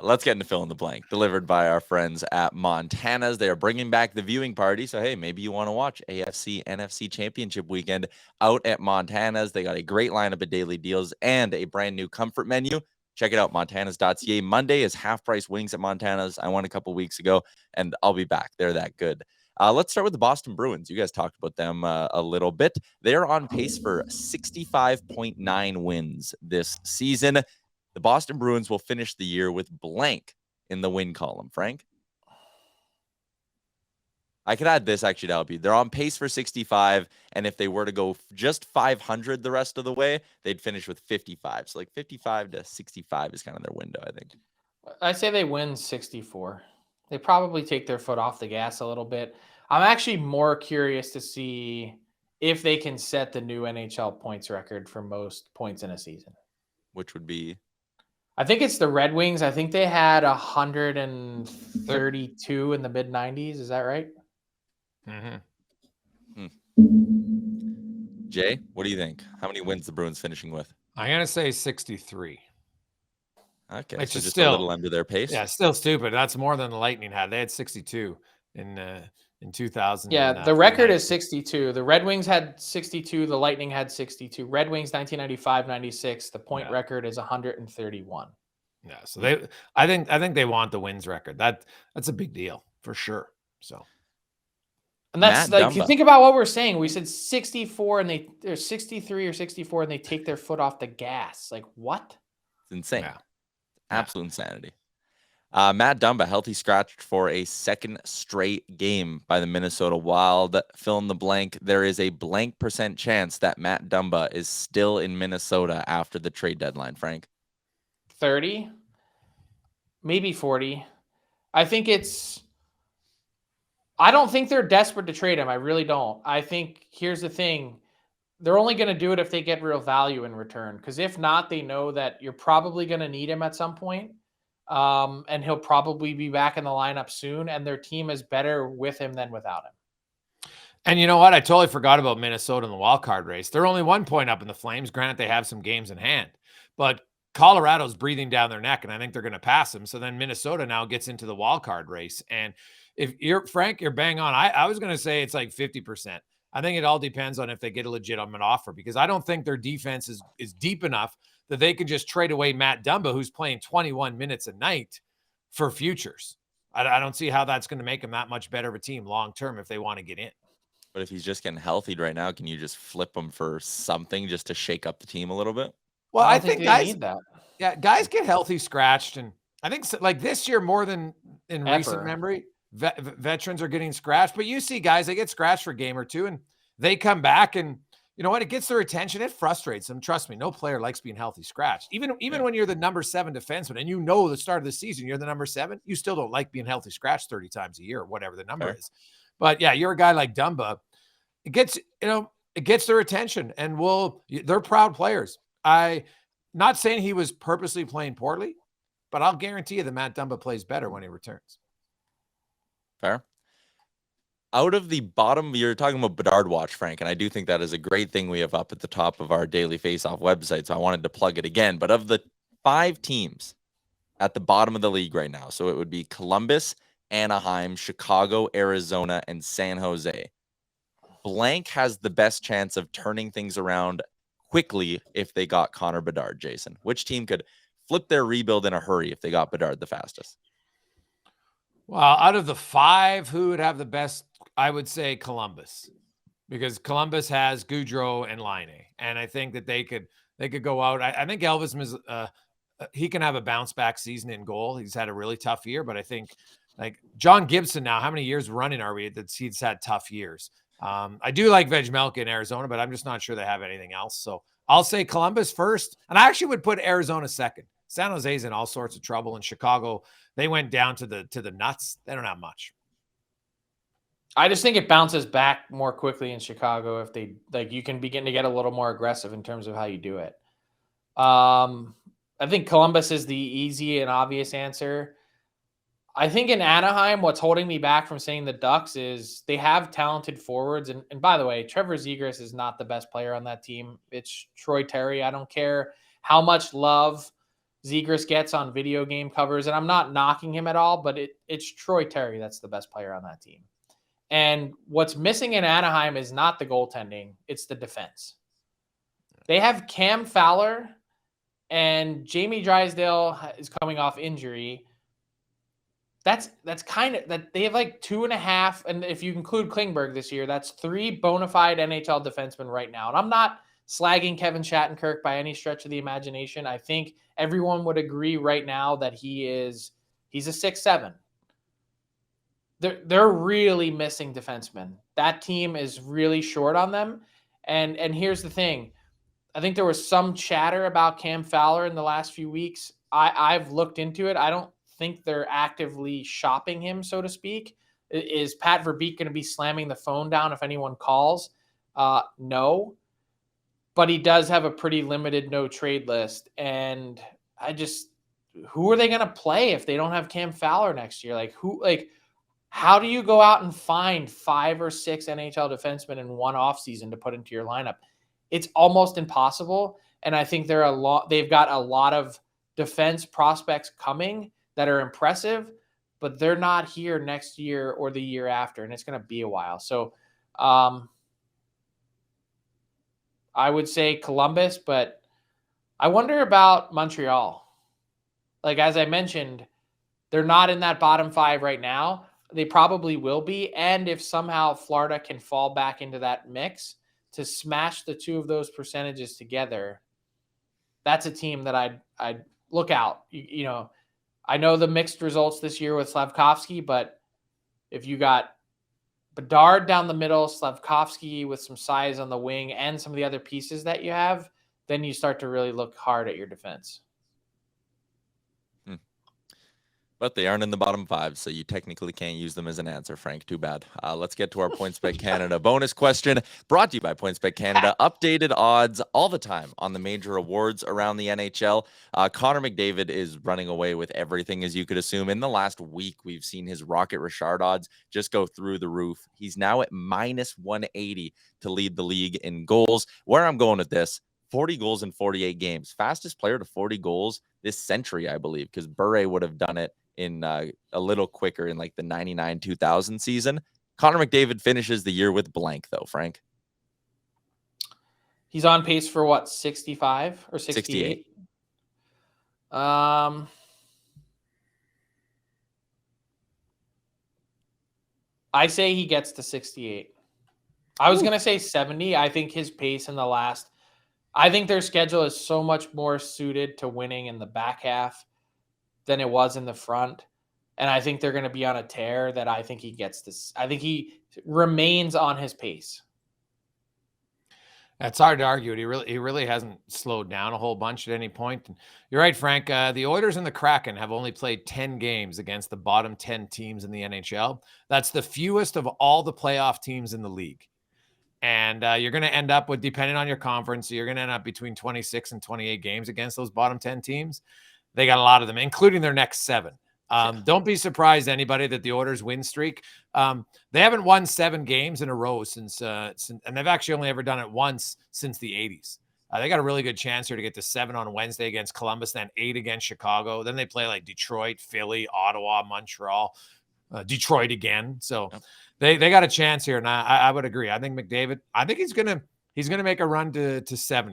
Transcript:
let's get into fill in the blank, delivered by our friends at Montana's. They are bringing back the viewing party. So, hey, maybe you want to watch AFC NFC Championship weekend out at Montana's. They got a great lineup of daily deals and a brand new comfort menu. Check it out, montanas.ca. Monday is half-price wings at Montana's. I went a couple weeks ago, and I'll be back. They're that good. Let's start with the Boston Bruins. You guys talked about them a little bit. They're on pace for 65.9 wins this season. The Boston Bruins will finish the year with blank in the win column. Frank? I could add this, actually, that would be, they're on pace for 65, and if they were to go just 500 the rest of the way, they'd finish with 55. So, like, 55 to 65 is kind of their window, I think. I say they win 64. They probably take their foot off the gas a little bit. I'm actually more curious to see if they can set the new NHL points record for most points in a season. Which would be? I think it's the Red Wings. I think they had 132 in the mid-90s. Is that right? Mm-hmm. Jay, what do you think? How many wins the Bruins finishing with? I'm going to say 63. Okay, which so is just still a little under their pace. Yeah, still stupid. That's more than the Lightning had. They had 62 in 2000. Yeah, the record is 62. The Red Wings had 62. The Lightning had 62. Red Wings 1995-96. The point record is 131. Yeah, so I think they want the wins record. That's a big deal for sure. So, and that's Matt like, Dumba. think about what we're saying. We said 64 and they're 63 or 64 and they take their foot off the gas. Like, what? It's insane. Yeah. Absolute insanity. Matt Dumba, healthy scratched for a second straight game by the Minnesota Wild. Fill in the blank. There is a blank % chance that Matt Dumba is still in Minnesota after the trade deadline, Frank. 30, maybe 40. I don't think they're desperate to trade him. I really don't. I think here's the thing. They're only going to do it if they get real value in return. Because if not, they know that you're probably going to need him at some point. And he'll probably be back in the lineup soon. And their team is better with him than without him. And you know what? I totally forgot about Minnesota in the wild card race. They're only 1 point up in the Flames. Granted, they have some games in hand. But Colorado's breathing down their neck, and I think they're going to pass them. So then Minnesota now gets into the wild card race. And if you're Frank, you're bang on. I was going to say it's like 50%. I think it all depends on if they get a legitimate offer, because I don't think their defense is deep enough that they can just trade away Matt Dumba, who's playing 21 minutes a night, for futures. I don't see how that's going to make them that much better of a team long-term if they want to get in. But if he's just getting healthy right now, can you just flip him for something just to shake up the team a little bit? Well, I think guys need that. Yeah, guys get healthy scratched. And I think like this year more than in recent memory, veterans are getting scratched, but you see guys, they get scratched for a game or two and they come back, and you know what? It gets their attention. It frustrates them. Trust me, no player likes being healthy scratched. Even when you're the number 7 defenseman and you know the start of the season, you're the number 7, you still don't like being healthy scratched 30 times a year or whatever the number is. But yeah, you're a guy like Dumba. It gets their attention, and they're proud players. Not saying he was purposely playing poorly, but I'll guarantee you that Matt Dumba plays better when he returns. Fair. Out of the bottom, you're talking about Bedard Watch, Frank, and I do think that is a great thing we have up at the top of our Daily Faceoff website, so I wanted to plug it again. But of the 5 teams at the bottom of the league right now, so it would be Columbus, Anaheim, Chicago, Arizona, and San Jose. Blank has the best chance of turning things around quickly if they got Connor Bedard, Jason. Which team could flip their rebuild in a hurry if they got Bedard the fastest? Well, out of the 5, who would have the best? I would say Columbus, because Columbus has Gaudreau and Laine, and I think that they could go out. I think Elvis is he can have a bounce back season in goal. He's had a really tough year, but I think like John Gibson now, how many years running are we that he's had tough years? I do like Vejmelka in Arizona, but I'm just not sure they have anything else. So I'll say Columbus first, and I actually would put Arizona second. San Jose's in all sorts of trouble. In Chicago, they went down to the nuts. They don't have much. I just think it bounces back more quickly in Chicago if they you can begin to get a little more aggressive in terms of how you do it. I think Columbus is the easy and obvious answer. I think in Anaheim, what's holding me back from saying the Ducks is they have talented forwards. And by the way, Trevor Zegras is not the best player on that team. It's Troy Terry. I don't care how much love Zegras gets on video game covers, and I'm not knocking him at all, but it's Troy Terry that's the best player on that team. And what's missing in Anaheim is not the goaltending, it's the defense. They have Cam Fowler, and Jamie Drysdale is coming off injury. That's kind of that they have like 2.5, and if you include Klingberg this year, that's 3 bona fide NHL defensemen right now. And I'm not slagging Kevin Shattenkirk by any stretch of the imagination. I think everyone would agree right now that he's a 6-7. They're really missing defensemen. That team is really short on them. And here's the thing. I think there was some chatter about Cam Fowler in the last few weeks. I've looked into it. I don't think they're actively shopping him, so to speak. Is Pat Verbeek going to be slamming the phone down if anyone calls? No. But he does have a pretty limited no trade list. And who are they going to play if they don't have Cam Fowler next year? How do you go out and find 5 or 6 NHL defensemen in one offseason to put into your lineup? It's almost impossible. And I think they've got a lot of defense prospects coming that are impressive, but they're not here next year or the year after. And it's going to be a while. So I would say Columbus, but I wonder about Montreal. Like, as I mentioned, they're not in that bottom 5 right now. They probably will be. And if somehow Florida can fall back into that mix to smash the 2 of those percentages together, that's a team that I'd look out. You know, I know the mixed results this year with Slavkovsky, but if you got Bedard down the middle, Slavkovsky with some size on the wing, and some of the other pieces that you have, then you start to really look hard at your defense. But they aren't in the bottom 5, so you technically can't use them as an answer, Frank. Too bad. Let's get to our PointsBet Canada bonus question, brought to you by PointsBet Canada. Updated odds all the time on the major awards around the NHL. Connor McDavid is running away with everything, as you could assume. In the last week, we've seen his Rocket Richard odds just go through the roof. He's now at minus 180 to lead the league in goals. Where I'm going with this, 40 goals in 48 games. Fastest player to 40 goals this century, I believe, because Bure would have done it in a little quicker in like the 99-2000 season. Connor McDavid finishes the year with blank, though, Frank. He's on pace for what, 65 or 68? I say he gets to 68. I was going to say 70. I think his pace in I think their schedule is so much more suited to winning in the back half than it was in the front. And I think they're going to be on a tear that I think he gets this. I think he remains on his pace. That's hard to argue. He really hasn't slowed down a whole bunch at any point. And you're right, Frank. The Oilers and the Kraken have only played 10 games against the bottom 10 teams in the NHL. That's the fewest of all the playoff teams in the league. And you're going to end up with, depending on your conference, you're going to end up between 26 and 28 games against those bottom 10 teams. They got a lot of them, including their next 7. Don't be surprised, anybody, that the Oilers win streak. They haven't won 7 games in a row since and they've actually only ever done it once since the 80s. They got a really good chance here to get to 7 on Wednesday against Columbus, then 8 against Chicago. Then they play like Detroit, Philly, Ottawa, Montreal, Detroit again. So they got a chance here, and I would agree. I think McDavid, he's gonna make a run to 70.